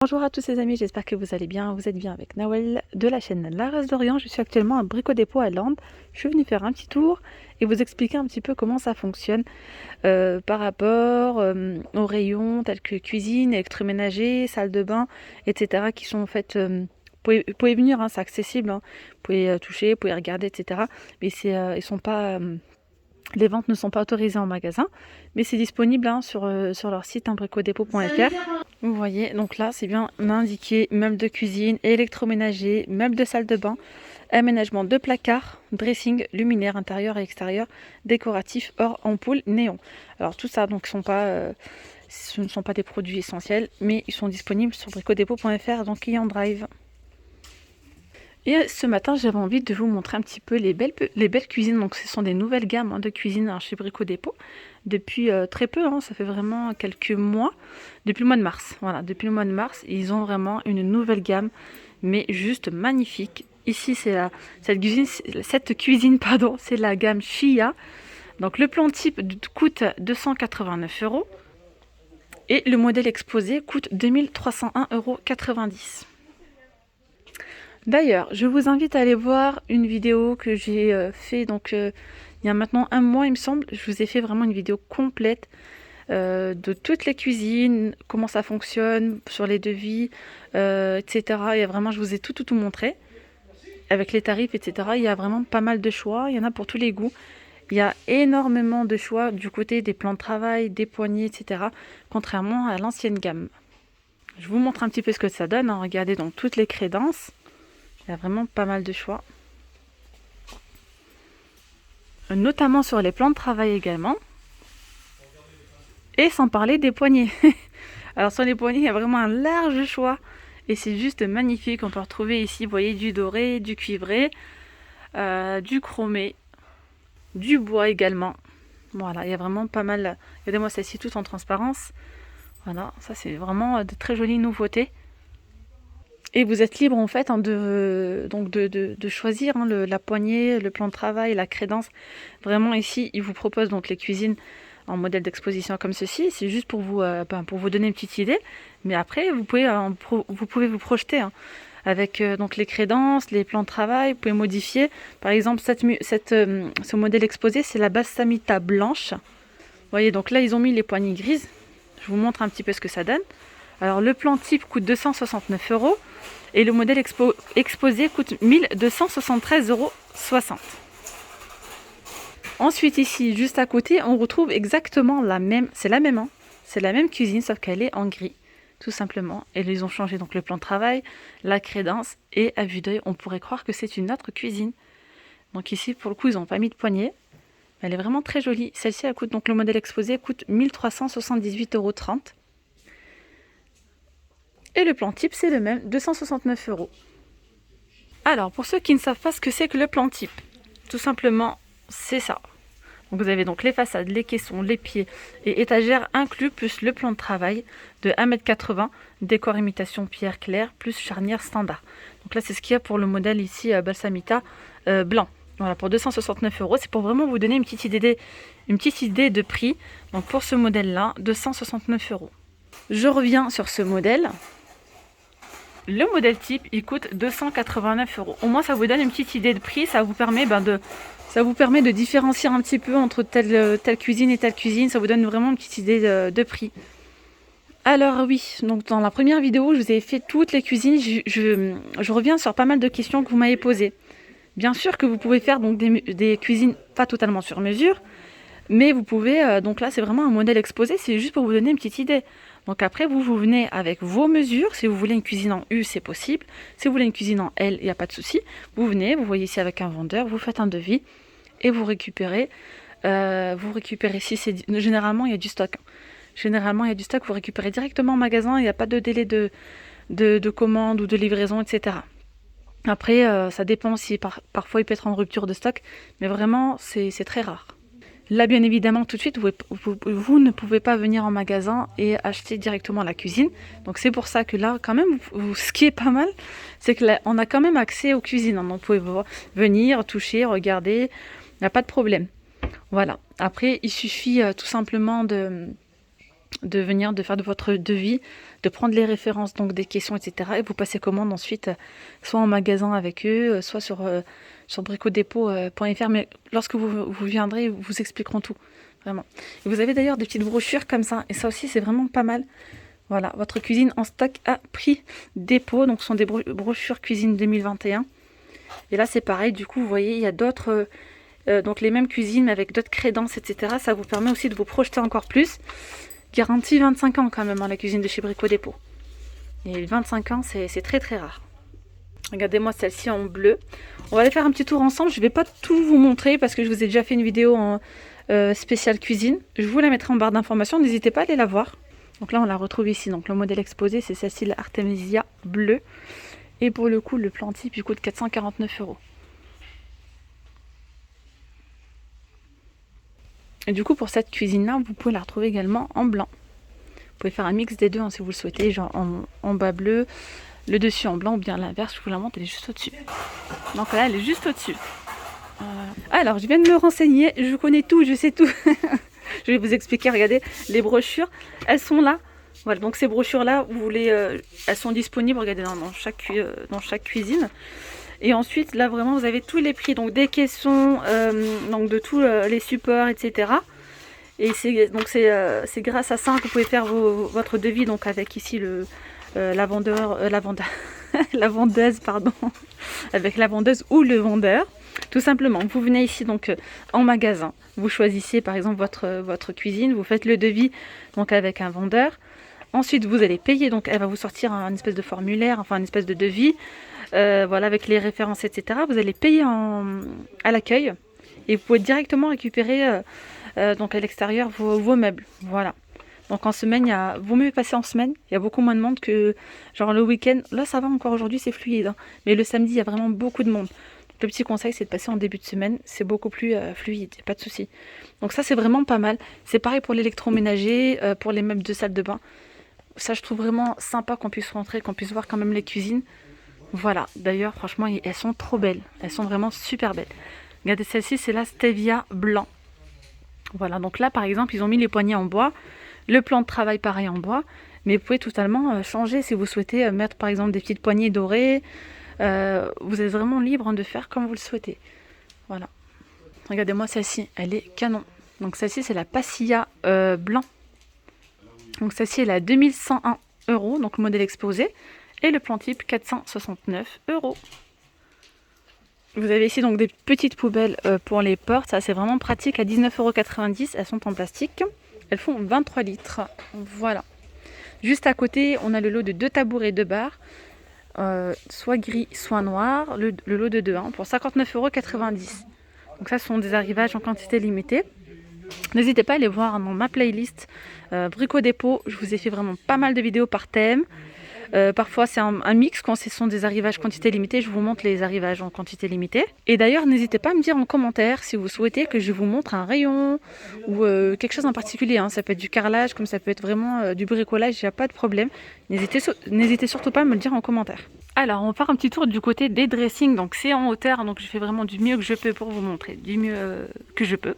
Bonjour à tous les amis, j'espère que vous allez bien. Vous êtes bien avec Nawel de la chaîne La Race d'Orient. Je suis actuellement à Brico Dépôt à Lande. Je suis venue faire un petit tour et vous expliquer un petit peu comment ça fonctionne par rapport aux rayons tels que cuisine, électroménager, salle de bain, etc. qui sont en fait... vous pouvez venir, hein, c'est accessible, hein. Vous pouvez toucher, vous pouvez regarder, etc. Mais ils sont pas... les ventes ne sont pas autorisées en magasin, mais c'est disponible, hein, sur leur site, hein, bricodépôt.fr. Vous voyez, donc là, c'est bien indiqué meubles de cuisine, électroménager, meubles de salle de bain, aménagement de placards, dressing, luminaire intérieur et extérieur, décoratif, hors ampoule, néon. Alors tout ça, donc, ce ne sont pas des produits essentiels, mais ils sont disponibles sur bricodépôt.fr, donc et en drive. Et ce matin, j'avais envie de vous montrer un petit peu les belles cuisines. Donc, ce sont des nouvelles gammes, hein, de cuisine, hein, chez Brico Dépôt. Depuis très peu, hein, ça fait vraiment quelques mois. Depuis le mois de mars. Voilà, depuis le mois de mars, ils ont vraiment une nouvelle gamme, mais juste magnifique. Ici, cette cuisine, pardon, c'est la gamme Chia. Donc, le plan type coûte 289 € et le modèle exposé coûte 2301,90 €. D'ailleurs, je vous invite à aller voir une vidéo que j'ai fait il y a maintenant un mois, il me semble. Je vous ai fait vraiment une vidéo complète de toutes les cuisines, comment ça fonctionne, sur les devis, etc. Et vraiment, je vous ai tout montré avec les tarifs, etc. Il y a vraiment pas mal de choix. Il y en a pour tous les goûts. Il y a énormément de choix du côté des plans de travail, des poignées, etc. Contrairement à l'ancienne gamme. Je vous montre un petit peu ce que ça donne, hein. Regardez donc toutes les crédences. Il y a vraiment pas mal de choix. Notamment sur les plans de travail également. Et sans parler des poignées. Alors sur les poignées, il y a vraiment un large choix. Et c'est juste magnifique. On peut retrouver ici, vous voyez, du doré, du cuivré, du chromé, du bois également. Voilà, il y a vraiment pas mal. Regardez-moi celle-ci toute en transparence. Voilà, ça c'est vraiment de très jolies nouveautés. Et vous êtes libre en fait, hein, de choisir, hein, la poignée, le plan de travail, la crédence. Vraiment ici, ils vous proposent donc les cuisines en modèle d'exposition comme ceci. C'est juste pour vous donner une petite idée. Mais après, vous pouvez vous projeter, hein, avec donc les crédences, les plans de travail. Vous pouvez modifier. Par exemple, ce modèle exposé, c'est la Bassamita blanche. Vous voyez, donc là, ils ont mis les poignées grises. Je vous montre un petit peu ce que ça donne. Alors, le plan type coûte 269 € et le modèle exposé coûte 1273,60 €. Ensuite, ici, juste à côté, on retrouve exactement la même. C'est la même, hein. C'est la même cuisine, sauf qu'elle est en gris, tout simplement. Et ils ont changé donc le plan de travail, la crédence, et à vue d'œil, on pourrait croire que c'est une autre cuisine. Donc ici, pour le coup, ils n'ont pas mis de poignée. Elle est vraiment très jolie. Celle-ci, elle coûte, donc le modèle exposé coûte 1378,30 €. Et le plan type, c'est le même, 269 €. Alors, pour ceux qui ne savent pas ce que c'est que le plan type, tout simplement, c'est ça. Donc, vous avez donc les façades, les caissons, les pieds et étagères inclus, plus le plan de travail de 1,80 m, décor imitation pierre claire, plus charnière standard. Donc là, c'est ce qu'il y a pour le modèle ici, Balsamita blanc. Voilà, pour 269 €. C'est pour vraiment vous donner une petite idée de prix. Donc, pour ce modèle-là, 269 €. Je reviens sur ce modèle. Le modèle type, il coûte 289 €. Au moins, ça vous donne une petite idée de prix. Ça vous permet de différencier un petit peu entre telle cuisine et telle cuisine. Ça vous donne vraiment une petite idée de prix. Alors oui, donc dans la première vidéo, je vous ai fait toutes les cuisines. Je reviens sur pas mal de questions que vous m'avez posées. Bien sûr que vous pouvez faire donc des cuisines pas totalement sur mesure, mais vous pouvez, donc là c'est vraiment un modèle exposé, c'est juste pour vous donner une petite idée. Donc après vous venez avec vos mesures, si vous voulez une cuisine en U c'est possible, si vous voulez une cuisine en L il n'y a pas de souci, vous venez, vous voyez ici avec un vendeur, vous faites un devis et vous récupérez si c'est... Généralement il y a du stock. Généralement il y a du stock, vous récupérez directement en magasin, il n'y a pas de délai de commande ou de livraison, etc. Après ça dépend si parfois il peut être en rupture de stock, mais vraiment c'est très rare. Là, bien évidemment, tout de suite, vous ne pouvez pas venir en magasin et acheter directement la cuisine. Donc, c'est pour ça que là, quand même, ce qui est pas mal, c'est qu'on a quand même accès aux cuisines. Donc, vous pouvez venir, toucher, regarder. Il n'y a pas de problème. Voilà. Après, il suffit tout simplement de venir, de faire de votre devis, de prendre les références donc des questions, etc. Et vous passez commande ensuite, soit en magasin avec eux, soit sur bricodépôt.fr. Mais lorsque vous viendrez, ils vous expliqueront tout, vraiment. Et vous avez d'ailleurs des petites brochures comme ça, et ça aussi c'est vraiment pas mal. Voilà, votre cuisine en stock à prix dépôt. Donc ce sont des brochures cuisine 2021. Et là c'est pareil, du coup vous voyez, il y a d'autres... donc les mêmes cuisines mais avec d'autres crédences, etc. Ça vous permet aussi de vous projeter encore plus. Garantie 25 ans quand même, hein, la cuisine de chez Brico Dépôt. Et 25 ans, c'est très très rare. Regardez-moi celle-ci en bleu. On va aller faire un petit tour ensemble. Je ne vais pas tout vous montrer parce que je vous ai déjà fait une vidéo en spéciale cuisine. Je vous la mettrai en barre d'informations. N'hésitez pas à aller la voir. Donc là, on la retrouve ici. Donc le modèle exposé, c'est celle-ci, l'Artemisia bleue. Et pour le coup, le plan type, il coûte 449 €. Et du coup, pour cette cuisine-là, vous pouvez la retrouver également en blanc. Vous pouvez faire un mix des deux hein, si vous le souhaitez, genre en bas bleu, le dessus en blanc ou bien l'inverse. Je vous la montre, elle est juste au-dessus. Donc là, elle est juste au-dessus. Alors, je viens de me renseigner, je connais tout, je sais tout. Je vais vous expliquer, regardez, les brochures, elles sont là. Voilà, donc ces brochures-là, elles sont disponibles, regardez, dans chaque cuisine. Et ensuite, là, vraiment, vous avez tous les prix, donc des caissons, donc de tous les supports, etc. Et c'est grâce à ça que vous pouvez faire votre devis, donc avec ici la vendeuse, pardon, avec la vendeuse ou le vendeur. Tout simplement, vous venez ici donc en magasin, vous choisissez par exemple votre cuisine, vous faites le devis donc avec un vendeur. Ensuite, vous allez payer, donc elle va vous sortir un espèce de formulaire, enfin une espèce de devis, voilà, avec les références, etc. Vous allez payer à l'accueil et vous pouvez directement récupérer donc à l'extérieur vos meubles. Voilà. Donc en semaine, vaut mieux passer en semaine, il y a beaucoup moins de monde que genre le week-end. Là, ça va encore aujourd'hui, c'est fluide, hein. Mais le samedi, il y a vraiment beaucoup de monde. Donc, le petit conseil, c'est de passer en début de semaine, c'est beaucoup plus fluide, pas de souci. Donc ça, c'est vraiment pas mal. C'est pareil pour l'électroménager, pour les meubles de salle de bain. Ça, je trouve vraiment sympa qu'on puisse rentrer, qu'on puisse voir quand même les cuisines. Voilà, d'ailleurs, franchement, elles sont trop belles. Elles sont vraiment super belles. Regardez, celle-ci, c'est la Stevia blanc. Voilà, donc là, par exemple, ils ont mis les poignées en bois. Le plan de travail, pareil, en bois. Mais vous pouvez totalement changer si vous souhaitez mettre, par exemple, des petites poignées dorées. Vous êtes vraiment libre de faire comme vous le souhaitez. Voilà. Regardez-moi celle-ci, elle est canon. Donc celle-ci, c'est la Passilla blanc. Donc celle-ci, elle est à 2101 €, donc le modèle exposé. Et le plan type, 469 €. Vous avez ici donc des petites poubelles pour les portes. Ça, c'est vraiment pratique. À 19,90 €, elles sont en plastique. Elles font 23 litres. Voilà. Juste à côté, on a le lot de 2 tabourets de bar. Soit gris, soit noir. Le lot de 2 hein, pour 59,90 €. Donc ça, ce sont des arrivages en quantité limitée. N'hésitez pas à aller voir dans ma playlist Brico Dépôt. Je vous ai fait vraiment pas mal de vidéos par thème. Parfois c'est un mix quand ce sont des arrivages quantité limitée, je vous montre les arrivages en quantité limitée. Et d'ailleurs n'hésitez pas à me dire en commentaire si vous souhaitez que je vous montre un rayon ou quelque chose en particulier, hein. Ça peut être du carrelage comme ça peut être vraiment du bricolage, il n'y a pas de problème. N'hésitez surtout pas à me le dire en commentaire. Alors on va faire un petit tour du côté des dressings, donc c'est en hauteur, donc je fais vraiment du mieux que je peux pour vous montrer, du mieux que je peux.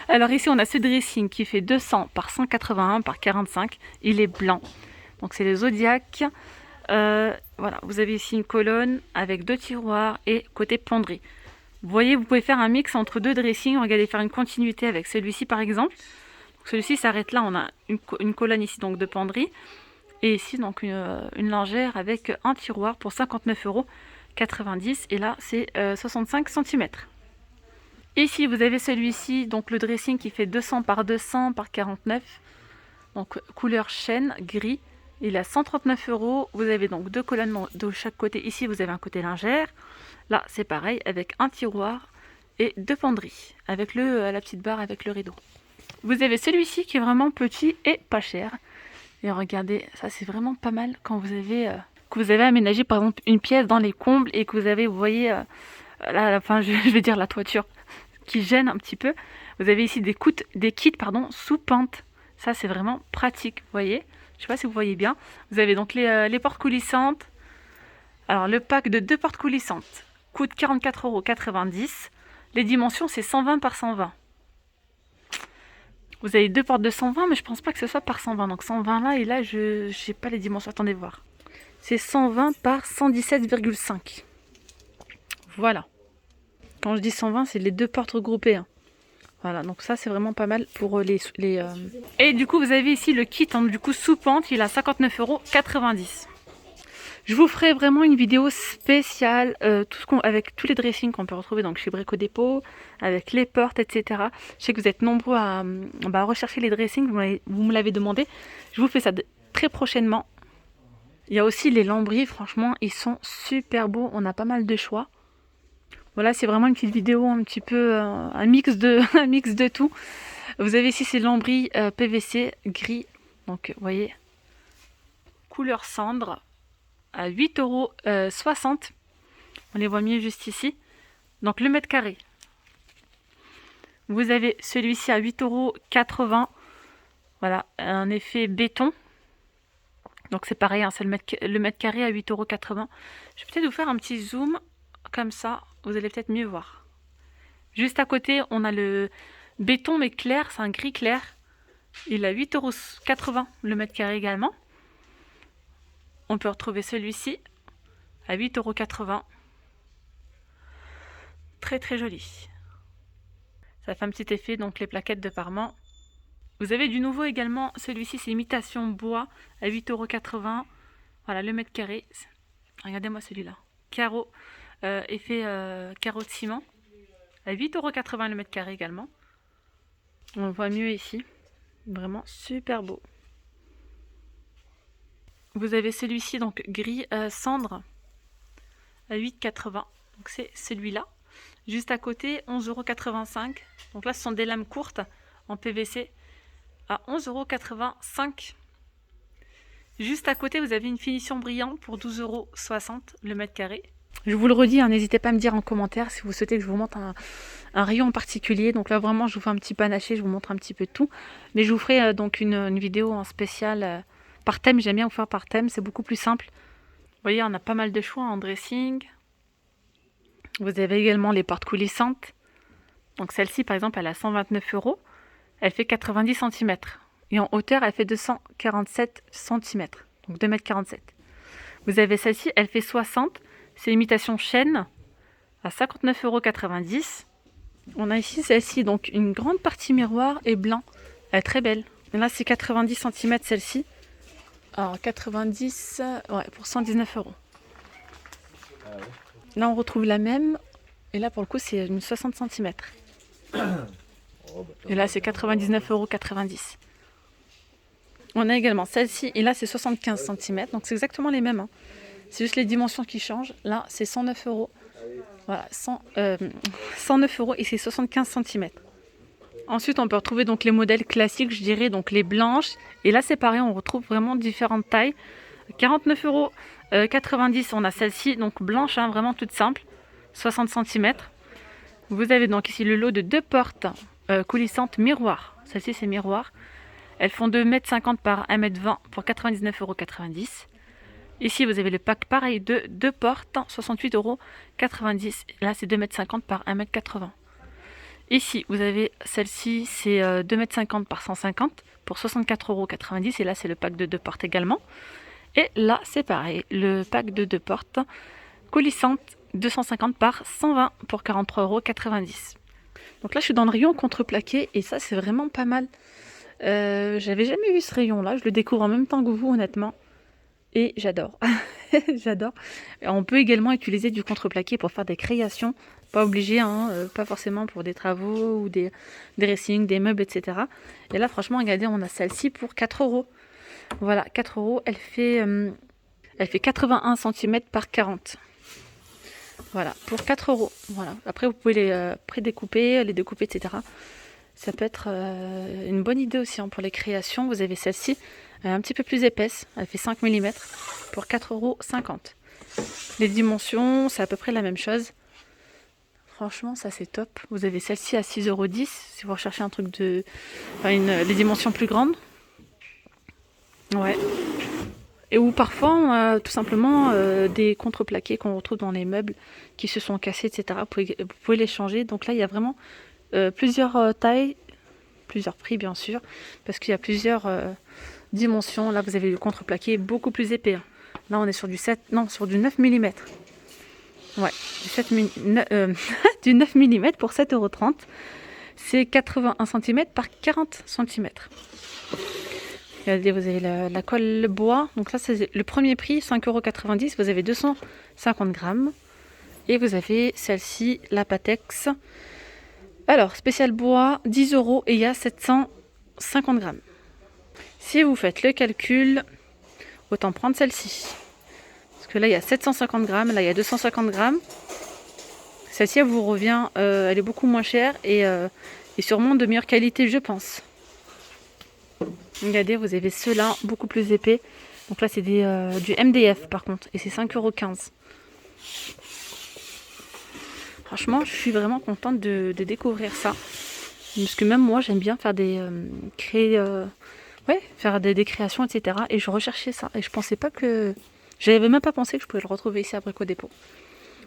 Alors ici on a ce dressing qui fait 200 par 181 par 45, il est blanc. Donc c'est le Zodiac. Voilà, vous avez ici une colonne avec 2 tiroirs et côté penderie. Vous voyez, vous pouvez faire un mix entre 2 dressings. Regardez, faire une continuité avec celui-ci par exemple. Celui-ci s'arrête là, on a une colonne ici donc de penderie. Et ici donc une lingère avec un tiroir pour 59,90 €. Et là c'est 65 cm. Ici vous avez celui-ci, donc le dressing qui fait 200 par 200 par 49. Donc couleur chêne, gris. Il est à 139 €. Vous avez donc 2 colonnes de chaque côté. Ici, vous avez un côté lingère. Là, c'est pareil, avec un tiroir et 2 penderies, avec la petite barre avec le rideau. Vous avez celui-ci qui est vraiment petit et pas cher. Et regardez, ça c'est vraiment pas mal quand vous avez aménagé par exemple une pièce dans les combles et que vous avez, vous voyez, là, enfin, je vais dire la toiture qui gêne un petit peu. Vous avez ici des kits sous pente. Ça, c'est vraiment pratique, vous voyez. Je ne sais pas si vous voyez bien. Vous avez donc les portes coulissantes. Alors, le pack de 2 portes coulissantes coûte 44,90 €. Les dimensions, c'est 120 par 120. Vous avez deux portes de 120, mais je pense pas que ce soit par 120. Donc 120 là, et là, je n'ai pas les dimensions. Attendez voir. C'est 120 par 117,5. Voilà. Quand je dis 120, c'est les deux portes regroupées, hein. Voilà, donc ça c'est vraiment pas mal pour Et du coup, vous avez ici le kit, hein, du coup sous pente, il a 59,90 €. Je vous ferai vraiment une vidéo spéciale avec tous les dressings qu'on peut retrouver donc chez Brico Dépôt, avec les portes, etc. Je sais que vous êtes nombreux à rechercher les dressings, vous me l'avez demandé. Je vous fais ça très prochainement. Il y a aussi les lambris, franchement, ils sont super beaux, on a pas mal de choix. Voilà, c'est vraiment une petite vidéo un petit peu un mix de tout. Vous avez ici ces lambris PVC gris, donc vous voyez, couleur cendre, à 8,60 €. On les voit mieux juste ici. Donc le mètre carré. Vous avez celui-ci à 8,80 €. Voilà, un effet béton. Donc c'est pareil, hein, c'est le mètre carré à 8,80 €. Je vais peut-être vous faire un petit zoom, comme ça, vous allez peut-être mieux voir. Juste à côté, on a le béton, mais clair, c'est un gris clair. Il a 8,80 € le mètre carré également. On peut retrouver celui-ci à 8,80 €. Très très joli. Ça fait un petit effet, donc les plaquettes de parement. Vous avez du nouveau également, celui-ci c'est imitation bois à 8,80 €. Voilà le mètre carré. Regardez-moi celui-là. Carreau, effet carreau de ciment à 8,80 € le mètre carré également. On le voit mieux ici. Vraiment super beau. Vous avez celui-ci donc gris cendre à 8,80 €. Donc c'est celui-là. Juste à côté, 11,85 €. Donc là, ce sont des lames courtes en PVC à 11,85 €. Juste à côté, vous avez une finition brillante pour 12,60 € le mètre carré. Je vous le redis, hein, n'hésitez pas à me dire en commentaire si vous souhaitez que je vous montre un rayon en particulier. Donc là, vraiment, je vous fais un petit panaché, je vous montre un petit peu de tout. Mais je vous ferai donc une vidéo en spécial par thème. J'aime bien vous faire par thème, c'est beaucoup plus simple. Vous voyez, on a pas mal de choix en dressing. Vous avez également les portes coulissantes. Donc celle-ci, par exemple, elle a 129 €. Elle fait 90 cm. Et en hauteur, elle fait 247 cm. Donc 2,47 m. Vous avez celle-ci, elle fait 60. C'est imitation chêne à 59,90 €. On a ici celle-ci, donc une grande partie miroir et blanc. Elle est très belle. Et là, c'est 90 cm celle-ci. Alors 90, ouais, pour 119 €. Là, on retrouve la même. Et là, pour le coup, c'est une 60 cm. Et là, c'est 99,90 €. On a également celle-ci. Et là, c'est 75 cm. Donc, c'est exactement les mêmes, hein. C'est juste les dimensions qui changent. Là, c'est 109 €. Voilà, 109 € et c'est 75 cm. Ensuite, on peut retrouver donc les modèles classiques, je dirais, donc les blanches. Et là, c'est pareil, on retrouve vraiment différentes tailles. 49,90 €, on a celle-ci, donc blanche, hein, vraiment toute simple, 60 cm. Vous avez donc ici le lot de deux portes coulissantes miroir. Celle-ci, c'est miroir. Elles font 2,50 m par 1,20 m pour 99,90 €. Ici, vous avez le pack pareil de deux portes, 68,90 €. Là, c'est 2,50 m par 1,80 m. Ici, vous avez celle-ci, c'est 2,50 m par 150 pour 64,90 €. Et là, c'est le pack de deux portes également. Et là, c'est pareil, le pack de deux portes coulissante 250 par 120 pour 43,90 €. Donc là, je suis dans le rayon contreplaqué et ça, c'est vraiment pas mal. J'avais jamais vu ce rayon-là. Je le découvre en même temps que vous, honnêtement. Et j'adore. J'adore. On peut également utiliser du contreplaqué pour faire des créations. Pas obligé, hein, pas forcément pour des travaux ou des dressings, des meubles, etc. Et là, franchement, regardez, on a celle-ci pour 4 €. Voilà, 4 €. Elle fait 81 cm par 40. Voilà, pour 4 €. Voilà. Après, vous pouvez les prédécouper, les découper, etc. Ça peut être une bonne idée aussi, hein, pour les créations. Vous avez celle-ci, un petit peu plus épaisse. Elle fait 5 mm pour 4,50 €. Les dimensions, c'est à peu près la même chose. Franchement, ça c'est top. Vous avez celle-ci à 6,10 € si vous recherchez un truc de... Enfin, les dimensions plus grandes. Ouais. Et ou parfois, on a tout simplement des contreplaqués qu'on retrouve dans les meubles qui se sont cassés, etc. Vous pouvez les changer. Donc là, il y a vraiment plusieurs tailles, plusieurs prix bien sûr, parce qu'il y a plusieurs dimensions. Là vous avez le contreplaqué beaucoup plus épais. Hein. Là on est sur du 9 mm. Ouais, du 9 mm pour 7,30 €. C'est 81 cm par 40 cm. Regardez, vous avez la colle bois. Donc là, c'est le premier prix, 5,90 €. Vous avez 250 grammes. Et vous avez celle-ci, la Patex. Alors, spécial bois, 10 € et il y a 750 grammes. Si vous faites le calcul, autant prendre celle-ci. Parce que là, il y a 750 grammes, là, il y a 250 grammes. Celle-ci, elle vous revient, elle est beaucoup moins chère et sûrement de meilleure qualité, je pense. Regardez, vous avez ceux-là, beaucoup plus épais. Donc là, c'est du MDF par contre, et c'est 5,15 €. Franchement, je suis vraiment contente de découvrir ça. Parce que même moi, j'aime bien faire faire des créations, etc. Et je recherchais ça. Et je pensais pas que... J'avais même pas pensé que je pouvais le retrouver ici à Brico Dépôt.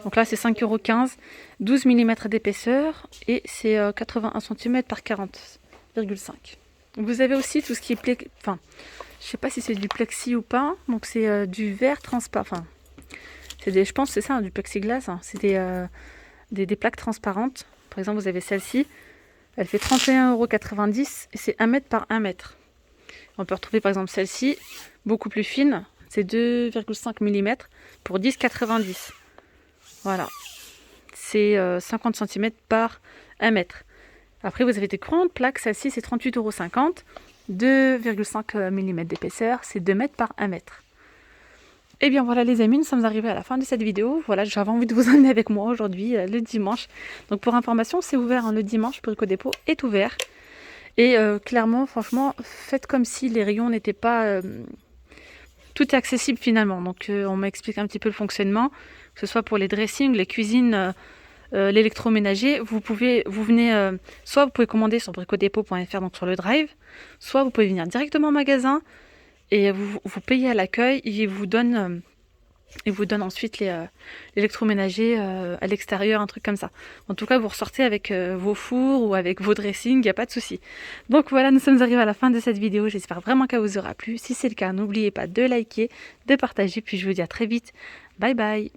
Donc là, c'est 5,15 €, 12 mm d'épaisseur. Et c'est 81 cm par 40,5 €. Vous avez aussi tout ce qui est... je sais pas si c'est du plexi ou pas. Donc c'est du verre transparent. Enfin, je pense que c'est ça, hein, du plexiglas. Hein. C'est des plaques transparentes. Par exemple, vous avez celle-ci. Elle fait 31,90 € et c'est 1 mètre par 1 mètre. On peut retrouver par exemple celle-ci, beaucoup plus fine. C'est 2,5 mm pour 10,90 €. Voilà. C'est 50 cm par 1 mètre. Après, vous avez des grandes plaques. Celle-ci, c'est 38,50 €. 2,5 mm d'épaisseur. C'est 2 mètres par 1 mètre. Et bien voilà les amis, nous sommes arrivés à la fin de cette vidéo. Voilà, j'avais envie de vous emmener avec moi aujourd'hui, le dimanche. Donc pour information, c'est ouvert hein, le dimanche, Brico Dépôt est ouvert. Et clairement, franchement, faites comme si les rayons n'étaient pas... tout est accessible finalement. Donc on m'explique un petit peu le fonctionnement, que ce soit pour les dressings, les cuisines, l'électroménager. Soit vous pouvez commander sur bricodépôt.fr, donc sur le drive, soit vous pouvez venir directement au magasin. Et vous payez à l'accueil, il vous donne ensuite l'électroménager à l'extérieur, un truc comme ça. En tout cas, vous ressortez avec vos fours ou avec vos dressings, il n'y a pas de souci. Donc voilà, nous sommes arrivés à la fin de cette vidéo. J'espère vraiment qu'elle vous aura plu. Si c'est le cas, n'oubliez pas de liker, de partager. Puis je vous dis à très vite. Bye bye.